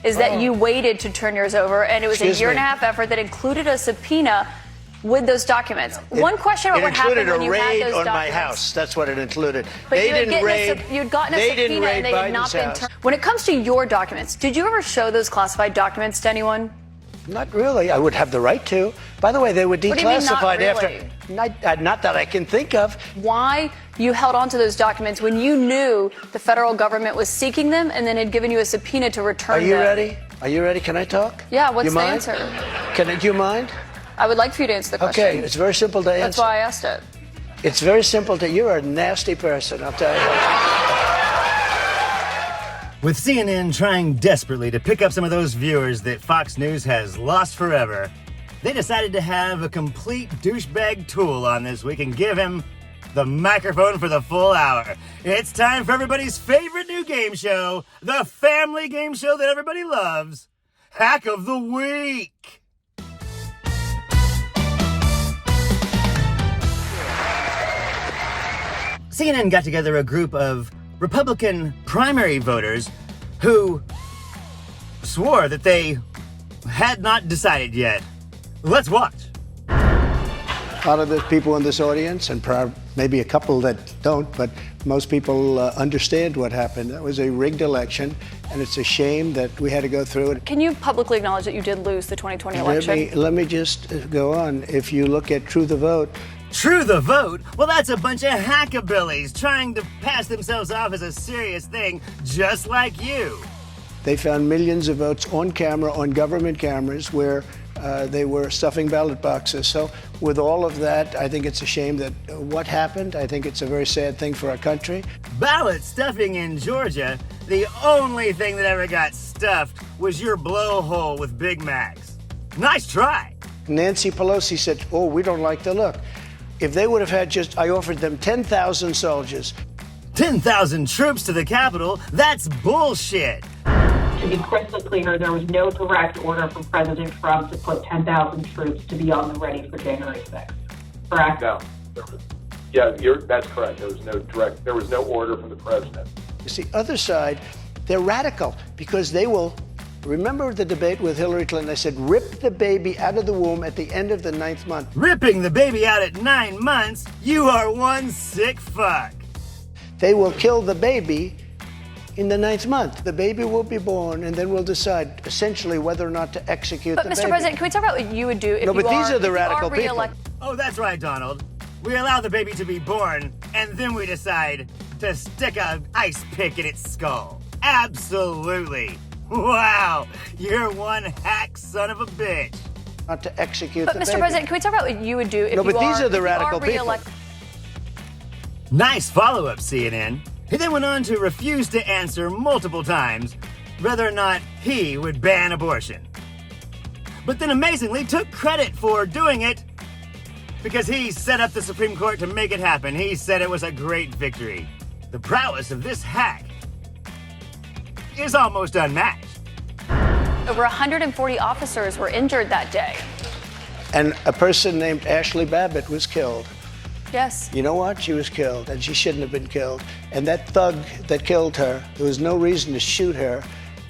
is that you waited to turn yours over, and it was a year-and-a-half effort that included a subpoena with those documents. One question about what happened when you had those documents. It included a raid on my house. That's what it included. But you'd gotten a subpoena and they had not been turned. When it comes to your documents, did you ever show those classified documents to anyone? Not really. I would have the right to. By the way, they were declassified after. Not that I can think of. Why you held on to those documents when you knew the federal government was seeking them and then had given you a subpoena to return them? Are you ready? Are you ready? Can I talk? Yeah, what's the answer? Do you mind? I would like for you to answer the question. Okay, it's very simple to answer. That's why I asked it. It's very simple to. You're a nasty person, I'll tell you. With CNN trying desperately to pick up some of those viewers that Fox News has lost forever, they decided to have a complete douchebag tool on this week and give him the microphone for the full hour. It's time for everybody's favorite new game show, the family game show that everybody loves, Hack of the Week. CNN got together a group of Republican primary voters who swore that they had not decided yet. Let's watch. A lot of the people in this audience, and maybe a couple that don't, but most people understand what happened. That was a rigged election, and it's a shame that we had to go through it. Can you publicly acknowledge that you did lose the 2020 election? Let me just go on. If you look at True the Vote. True the Vote? Well, that's a bunch of hackabillies trying to pass themselves off as a serious thing, just like you. They found millions of votes on camera, on government cameras, where they were stuffing ballot boxes. So with all of that, I think it's a shame that what happened. I think it's a very sad thing for our country. Ballot stuffing in Georgia, the only thing that ever got stuffed was your blowhole with Big Macs. Nice try. Nancy Pelosi said, oh, we don't like the look. If they would have had I offered them 10,000 soldiers. 10,000 troops to the Capitol? That's bullshit. To be crystal clear, there was no direct order from President Trump to put 10,000 troops to be on the ready for January 6th. Correct? No. That's correct. There was no order from the president. It's the other side. They're radical because they will. Remember the debate with Hillary Clinton? I said, rip the baby out of the womb at the end of the 9th month. Ripping the baby out at 9 months? You are one sick fuck. They will kill the baby in the 9th month. The baby will be born, and then we'll decide essentially whether or not to execute the baby. But, Mr. President, can we talk about what you would do if these are the radical people. Oh, that's right, Donald. We allow the baby to be born, and then we decide to stick an ice pick in its skull. Absolutely. Wow, you're one hack son of a bitch. Not to execute the baby. But, Mr. President, can we talk about what you would do if these are the radical people. Nice follow-up, CNN. He then went on to refuse to answer multiple times whether or not he would ban abortion. But then amazingly took credit for doing it because he set up the Supreme Court to make it happen. He said it was a great victory. The prowess of this hack is almost unmatched. Over 140 officers were injured that day. And a person named Ashley Babbitt was killed. Yes. You know what? She was killed, and she shouldn't have been killed. And that thug that killed her, there was no reason to shoot her.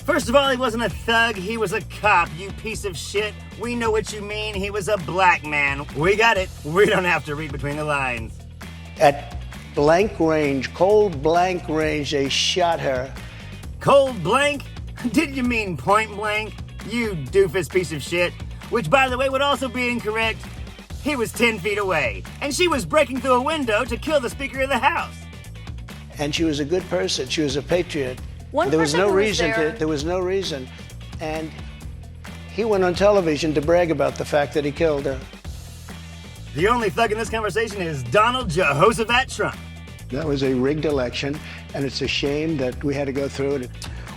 First of all, he wasn't a thug, he was a cop, you piece of shit. We know what you mean, he was a black man. We got it. We don't have to read between the lines. At blank range, cold blank range, they shot her. Cold blank? Did you mean point blank? You doofus piece of shit. Which, by the way, would also be incorrect. He was 10 feet away, and she was breaking through a window to kill the Speaker of the House. And she was a good person. She was a patriot. There was no reason. And he went on television to brag about the fact that he killed her. The only thug in this conversation is Donald Jehoshaphat Trump. That was a rigged election, and it's a shame that we had to go through it.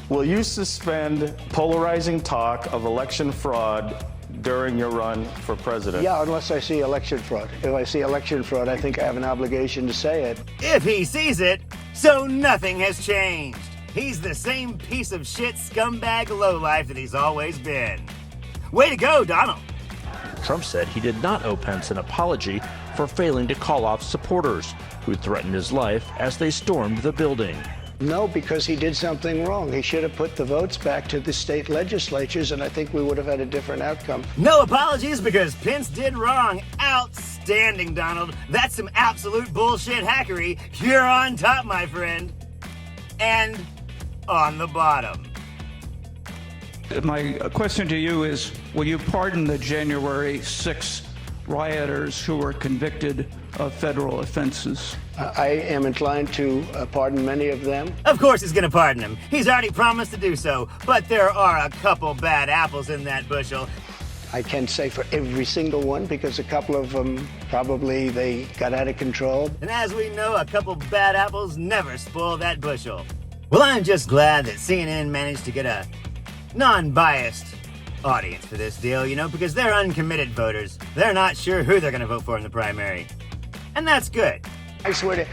Will you suspend polarizing talk of election fraud during your run for president? Yeah, unless I see election fraud. If I see election fraud, I think I have an obligation to say it. If he sees it, so nothing has changed. He's the same piece of shit scumbag lowlife that he's always been. Way to go, Donald. Trump said he did not owe Pence an apology for failing to call off supporters who threatened his life as they stormed the building. No, because he did something wrong. He should have put the votes back to the state legislatures, and I think we would have had a different outcome. No apologies because Pence did wrong. Outstanding, Donald. That's some absolute bullshit hackery. You're on top, my friend. And on the bottom. My question to you is, will you pardon the January 6 rioters who were convicted of federal offenses? I am inclined to pardon many of them. Of course he's going to pardon him. He's already promised to do so. But there are a couple bad apples in that bushel. I can't say for every single one because a couple of them probably they got out of control. And as we know, a couple bad apples never spoil that bushel. Well, I'm just glad that CNN managed to get a non-biased audience for this deal, you know, because they're uncommitted voters. They're not sure who they're going to vote for in the primary. And that's good. I swear to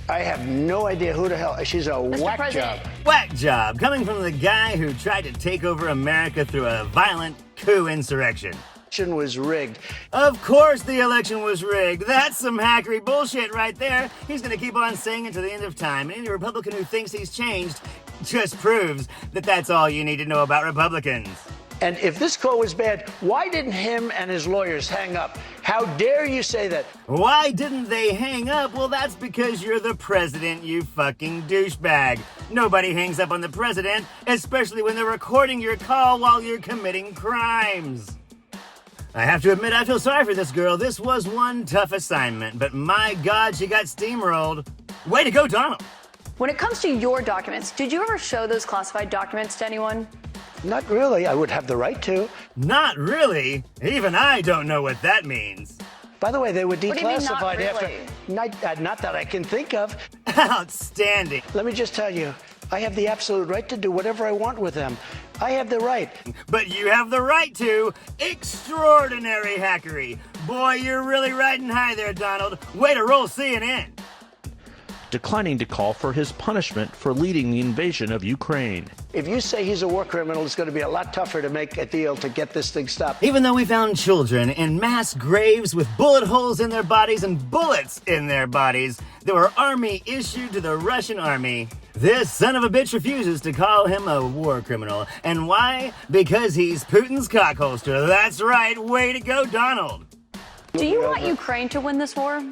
I have no idea who the hell. She's a whack job. Whack job, coming from the guy who tried to take over America through a violent coup insurrection. Election was rigged. Of course the election was rigged. That's some hackery bullshit right there. He's going to keep on saying it to the end of time. And any Republican who thinks he's changed just proves that that's all you need to know about Republicans. And if this call was bad, why didn't him and his lawyers hang up? How dare you say that? Why didn't they hang up? Well, that's because you're the president, you fucking douchebag. Nobody hangs up on the president, especially when they're recording your call while you're committing crimes. I have to admit, I feel sorry for this girl. This was one tough assignment, but my God, she got steamrolled. Way to go, Donald. When it comes to your documents, did you ever show those classified documents to anyone? Not really. I would have the right to. Not really? Even I don't know what that means. By the way, they were What do you mean, not declassified really? after. Not that I can think of. Outstanding. Let me just tell you, I have the absolute right to do whatever I want with them. I have the right. But you have the right to. Extraordinary hackery. Boy, you're really riding high there, Donald. Way to roll CNN. Declining to call for his punishment for leading the invasion of Ukraine. If you say he's a war criminal, it's going to be a lot tougher to make a deal to get this thing stopped. Even though we found children in mass graves with bullet holes in their bodies and bullets in their bodies that were army issued to the Russian army, this son of a bitch refuses to call him a war criminal. And why? Because he's Putin's cockholster. That's right. Way to go, Donald. Do you want Ukraine to win this war?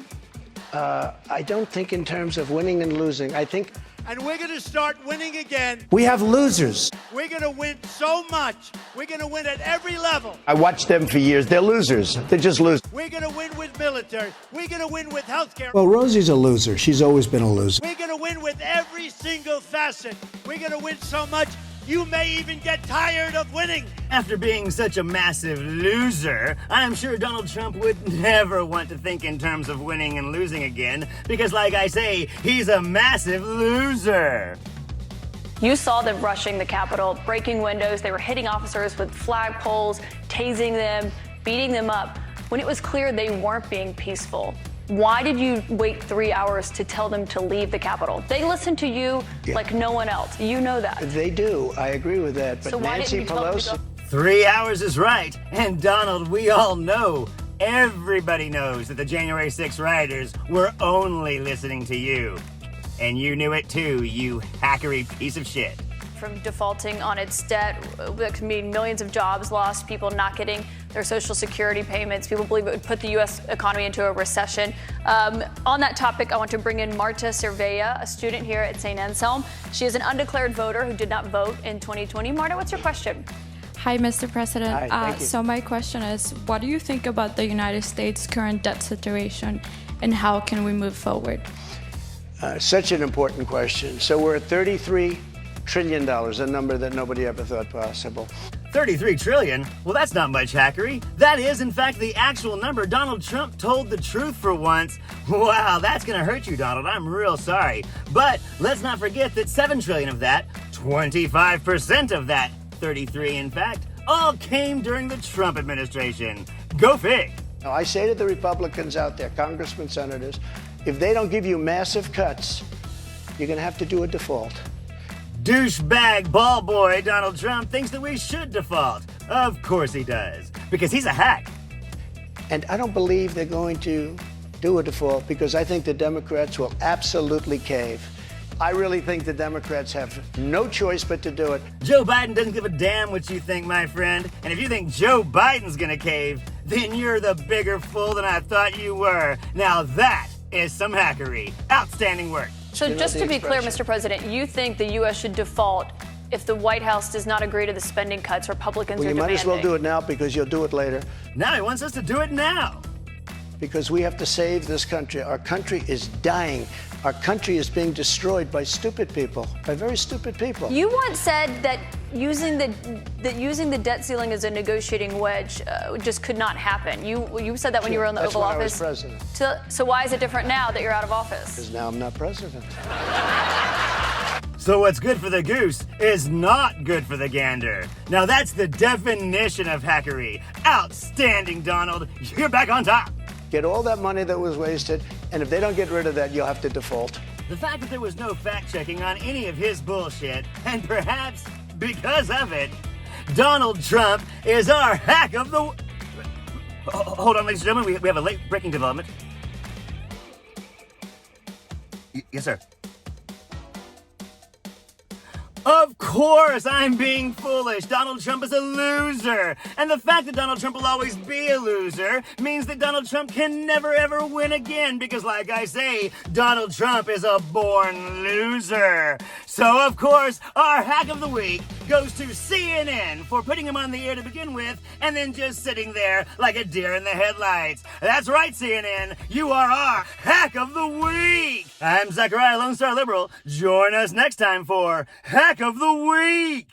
I don't think in terms of winning and losing. I think. And we're going to start winning again. We have losers. We're going to win so much. We're going to win at every level. I watched them for years. They're losers. They're just losers. We're going to win with military. We're going to win with healthcare. Well, Rosie's a loser. She's always been a loser. We're going to win with every single facet. We're going to win so much, you may even get tired of winning. After being such a massive loser, I'm sure Donald Trump would never want to think in terms of winning and losing again, because like I say, he's a massive loser. You saw them rushing the Capitol, breaking windows. They were hitting officers with flagpoles, tasing them, beating them up. When it was clear they weren't being peaceful, why did you wait 3 hours to tell them to leave the Capitol? They listen to you like no one else. You know that. They do. I agree with that. But So why Nancy didn't you tell them to Pelosi. go? 3 hours is right. And Donald, we all know, everybody knows that the January 6 rioters were only listening to you. And you knew it too, you hackery piece of shit. From defaulting on its debt, that could mean millions of jobs lost, people not getting their Social Security payments. People believe it would put the U.S. economy into a recession. On that topic, I want to bring in Marta Cervella, a student here at St. Anselm. She is an undeclared voter who did not vote in 2020. Marta, what's your question? Hi, Mr. President. Hi, thank you. So my question is, what do you think about the United States' current debt situation, and how can we move forward? Such an important question. So we're at $33 trillion, a number that nobody ever thought possible. 33 trillion? Well, that's not much hackery. That is, in fact, the actual number. Donald Trump told the truth for once. Wow, that's gonna hurt you, Donald. I'm real sorry. But let's not forget that 7 trillion of that, 25% of that, 33 in fact, all came during the Trump administration. Go fig. Now, I say to the Republicans out there, congressmen, senators, if they don't give you massive cuts, you're gonna have to do a default. Douchebag ball boy Donald Trump thinks that we should default. Of course he does, because he's a hack. And I don't believe they're going to do a default because I think the Democrats will absolutely cave. I really think the Democrats have no choice but to do it. Joe Biden doesn't give a damn what you think, my friend. And if you think Joe Biden's gonna cave, then you're the bigger fool than I thought you were. Now that is some hackery. Outstanding work. So just to be clear, Mr. President, you think the U.S. should default if the White House does not agree to the spending cuts Republicans are demanding? Well, you might as well do it now because you'll do it later. Now he wants us to do it now. Because we have to save this country. Our country is dying. Our country is being destroyed by stupid people, by very stupid people. You once said that using the debt ceiling as a negotiating wedge just could not happen. You said that when you were in the Oval Office. That's when I was president. So why is it different now that you're out of office? Because now I'm not president. So what's good for the goose is not good for the gander. Now that's the definition of hackery. Outstanding, Donald. You're back on top. Get all that money that was wasted, and if they don't get rid of that, you'll have to default. The fact that there was no fact-checking on any of his bullshit, and perhaps because of it, Donald Trump is our hack of the... Hold on, ladies and gentlemen, we have a late breaking development. Yes, sir. Of course I'm being foolish. Donald Trump is a loser. And the fact that Donald Trump will always be a loser means that Donald Trump can never ever win again because, like I say, Donald Trump is a born loser. So, of course, our hack of the week goes to CNN for putting him on the air to begin with and then just sitting there like a deer in the headlights. That's right, CNN. You are our hack of the week. I'm Zachariah Lone Star Liberal. Join us next time for Hack of the Week!